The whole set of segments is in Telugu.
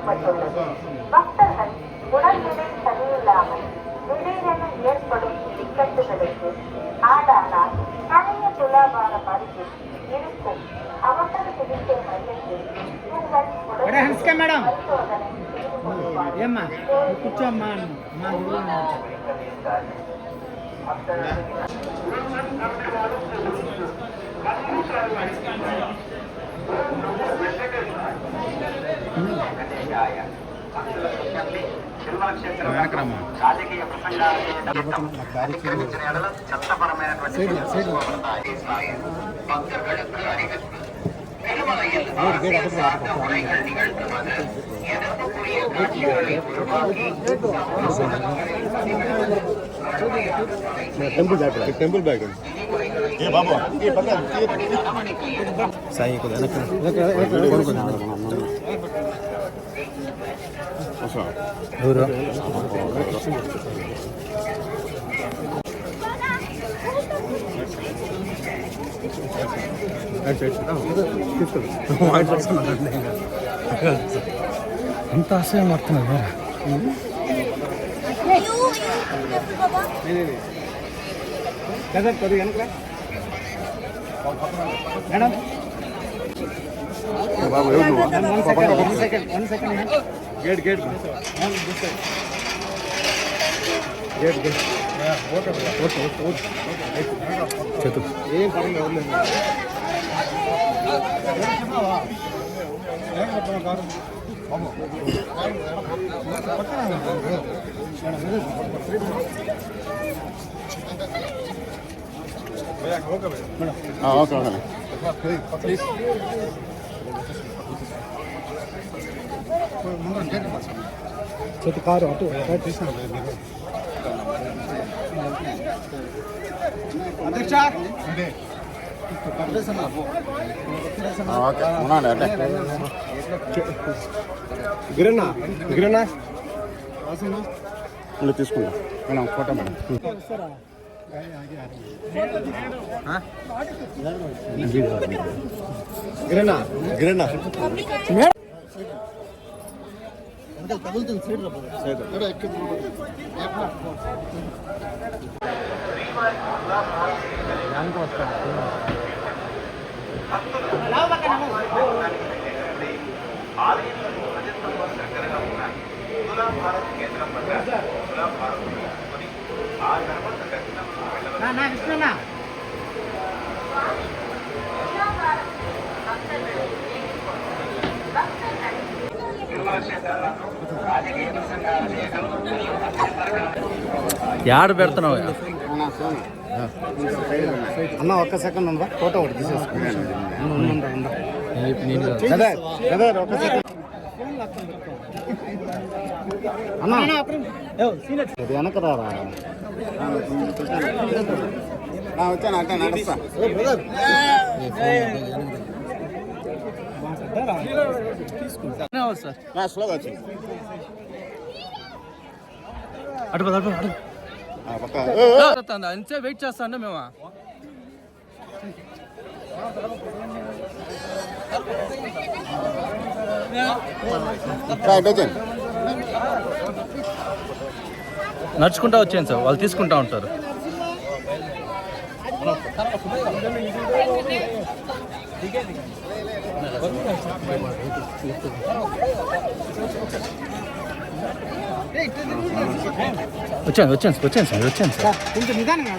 செய்யப்பட்டுள்ளது. பக்தர்கள் உடல்நிலை சரியில்லாமல் திடீரென ஏற்படும் இக்கட்டுகளுக்கு ஆளானால் பழைய துலாபாரம் அருகில் இருக்கும் அவசர சிகிச்சை மையத்தில் உங்கள் பரிசோதனை రాజకీయ ప్రసంగాలు చట్టపరమైనటువంటి భక్తులకు அறிவிப்பு திருமலையில் முறைகள் நிகழ்த்துவது எதிர்ப்புக்குரிய காட்சிகளை உருவாக்கி टेंपल बैकग्राउंड ये बाबा ये पता साईं को देना अच्छा दूर ಅಂತ ಆಸೆ ಮಾಡ್ತಾನೆ మేడం బాబు వన్ సెకండ్ గేట్ గేట్ చేతు ఏం పర్లేదు ఓకే ప్లీజ్ చేతి కారు అటు తీసాను అధ్యక్ష గిరన్నా గిరన్నా తీసుకుంటా మేడం ఫోటో మేడం గిరన్నా గిరన్నా తగులుతుంది యాడ పెడుతున్నావు అన్న ఒక్క సెకండ్ ఉందా ఫోటో ఒకటి తీసేసుకున్నాను వెనక రారా వచ్చాను అంటే నడుస్తా స్లోగా వచ్చింది అంతే వెయిట్ చేస్తాండి మేము నడుచుకుంటా వచ్చాను సార్ వాళ్ళు తీసుకుంటా ఉంటారు వచ్చాను సార్ కొంచెం నిదానంగా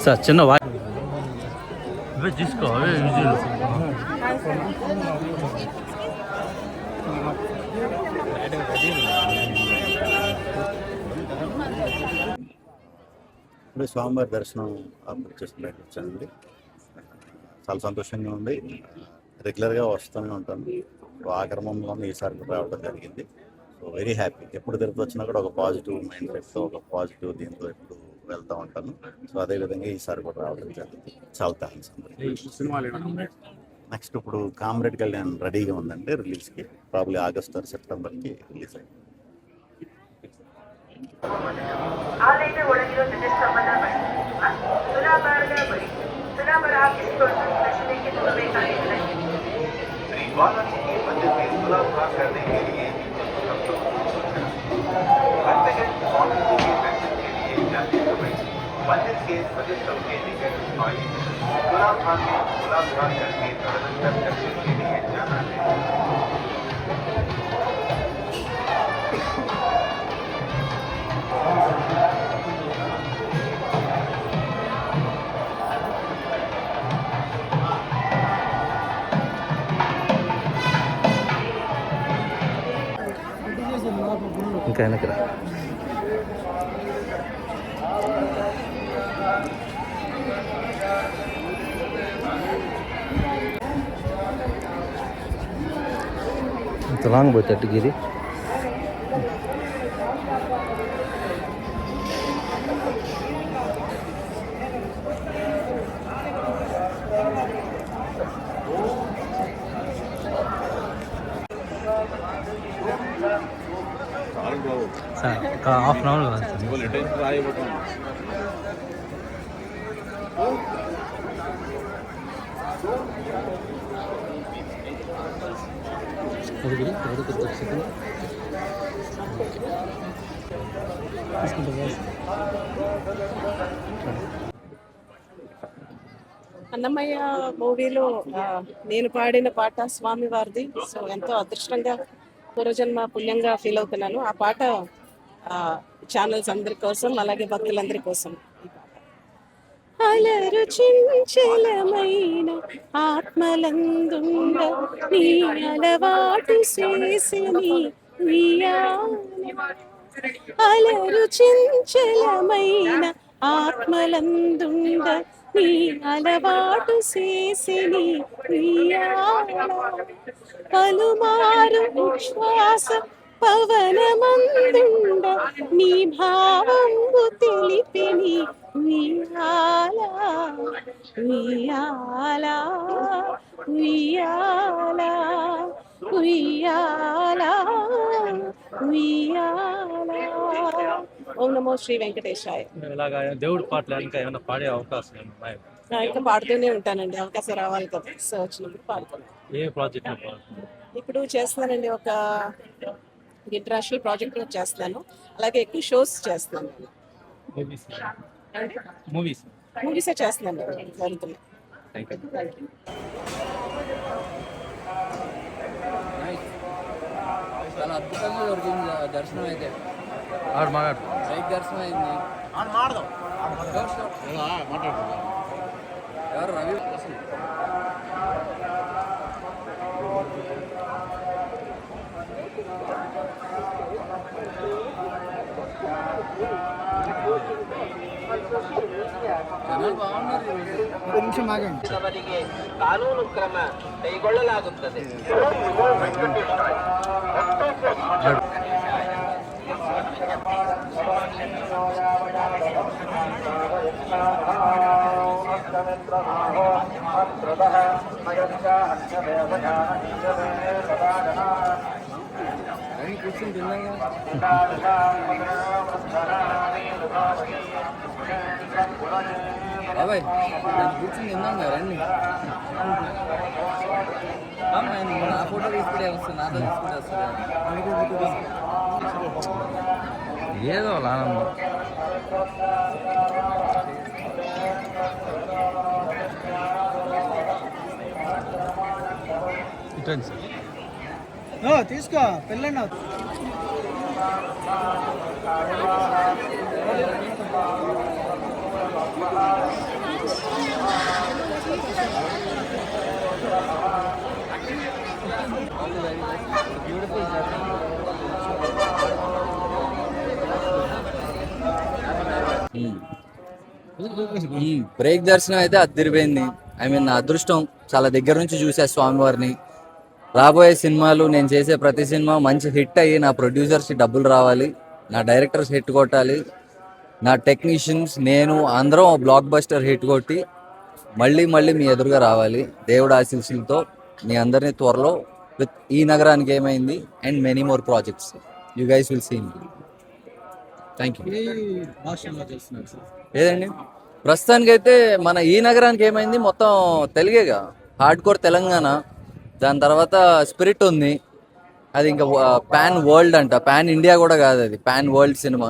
సార్ చిన్న వా తీసుకో ఇప్పుడు స్వామివారి దర్శనం చేసుకునేట్టు వచ్చానండి. చాలా సంతోషంగా ఉంది. రెగ్యులర్గా వస్తూనే ఉంటాను. ఆ క్రమంలో ఈసారి రావడం జరిగింది. So very happy. ఎప్పుడు తిరుపతి వచ్చినా కూడా ఒక పాజిటివ్ మైండ్ సెట్తో, ఒక పాజిటివ్ దీంతో ఎప్పుడు వెళ్తూ ఉంటాను. సో అదేవిధంగా ఈసారి కూడా రావడం జరిగింది. చాలా థ్యాంక్స్. నెక్స్ట్ ఇప్పుడు కామ్రేడ్ కళ్యాణ్ రెడీగా ఉందండి రిలీజ్కి. ప్రాబ్లీ ఆగస్ట్ ఆర్ సెప్టెంబర్కి రిలీజ్ అయింది. ಆಲಯದ ಒಳಗಿರೋ ಧ್ವಜಸ್ತಂಭದ ಬಳಿ ತುಲಾಭಾರದ ಬಳಿ पर आप इस नशे के तुम्हें खाने चाहिए। श्री बालाजी के मंदिर में तुलाभार करने के लिए भक्तगण स्वामी जी के दर्शन के लिए जाते समय मंदिर के सदस्यों के निकट आए तुलाभार में तुलाभार करके तदनंतर दर्शन के लिए जाना है। ఇంకా వెనకరా ఇంత లాంగ్ పోతే గిరి సార్ ఒక హాఫ్ అన్ అవర్ కదా సార్ అన్నమయ్య మూవీలో నేను పాడిన పాట స్వామి వారిది. సో ఎంతో అదృష్టంగా పూర్వజన్మ పుణ్యంగా ఫీల్ అవుతున్నాను. ఆ పాట ఛానల్స్ అందరి కోసం అలాగే భక్తులందరి కోసం ఈ పాట. అలరు చించలమైన ఆత్మలందుండ నీ అలవాటు చేసిని అలరు చించలమైన ఆత్మలందుండ నీ అలవాటు చేసిని పలుమారు విశ్వాస పవనమందుండ నీ భావంబు తెలిపిని ఉయ్యాలా ఉయ్యాలా ఉయ్యాలా ఉయ్యాలా ఉయ్యాలా. ఓం నమో శ్రీ వెంకటేశాయ. ఇలాగా దేవుడి పాటలు ఇంకా ఏమైనా పాడే అవకాశం ఉన్నాయి? ఇంకా పాడుతూనే ఉంటానండి, అవకాశం రావాలి కదా. సో వచ్చినప్పుడు పాడుతాను. ఏ ప్రాజెక్ట్ ఇప్పుడు చేస్తున్నానండి, ఒక ఇంటర్నేషనల్ ప్రాజెక్ట్ చేస్తున్నాను, అలాగే ఎక్కువ షోస్ చేస్తున్నాను. మూవీసే చేస్తున్నాను జరుగుతున్నాయి. చాలా అద్భుతంగా దొరికింది దర్శనం అయితే. మాట్లాడు బైక్ దర్శనం అయింది. ఎవరు రవి జనాలు బాగున్నారు. ಅವರಿಗೆ ಕಾನೂನು ಕ್ರಮ ಕೈಗೊಳ್ಳಲಾಗುತ್ತದೆ. కూర్చొని తిన్నాగా బాబాయ్ కూర్చొని తిన్నాగా రండి. నా ఫోటో తీసుకుంటే వస్తుంది, నాతో తీసుకుంటే వస్తుంది. ఏదో ఆనందం. ఇటండి సార్ తీసుకో పెళ్ళండి. బ్రేక్ దర్శనం అయితే అదిరిపోయింది. ఐ మీన్ నా అదృష్టం, చాలా దగ్గర నుంచి చూసా స్వామివారిని. రాబోయే సినిమాలు, నేను చేసే ప్రతి సినిమా మంచి హిట్ అయ్యి నా ప్రొడ్యూసర్స్కి డబ్బులు రావాలి, నా డైరెక్టర్స్ హిట్ కొట్టాలి, నా టెక్నీషియన్స్ నేను అందరం బ్లాక్ బస్టర్ హిట్ కొట్టి మళ్ళీ మళ్ళీ మీ ఎదురుగా రావాలి. దేవుడు ఆశీస్సులతో మీ అందరినీ త్వరలో with Ee Nagaraniki Emaindi and many more projects you guys will see me. Thank you. ఏదండి ప్రస్తుతానికైతే మన ఈ నగరానికి ఏమైంది, మొత్తం తెలుగేగా, హార్డ్ కోర్ తెలంగాణ. దాని తర్వాత స్పిరిట్ ఉంది, అది ఇంకా పాన్ వరల్డ్ అంట, పాన్ ఇండియా కూడా కాదు, అది పాన్ వరల్డ్ సినిమా,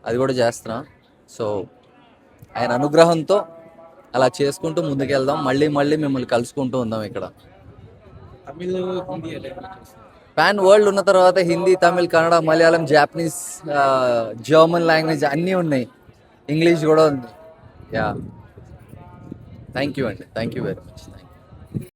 అది కూడా చేస్తున్నా. సో ఆయన అనుగ్రహంతో అలా చేసుకుంటూ ముందుకెళ్దాం, మళ్ళీ మళ్ళీ మిమ్మల్ని కలుసుకుంటూ ఉందాం ఇక్కడ. పాన్ వరల్డ్ ఉన్న తర్వాత Hindi, Tamil, Kannada, Malayalam, Japanese, German language అన్నీ ఉన్నాయి, ఇంగ్లీష్ కూడా ఉంది. యా, థ్యాంక్ యూ అండి, థ్యాంక్ యూ వెరీ మచ్.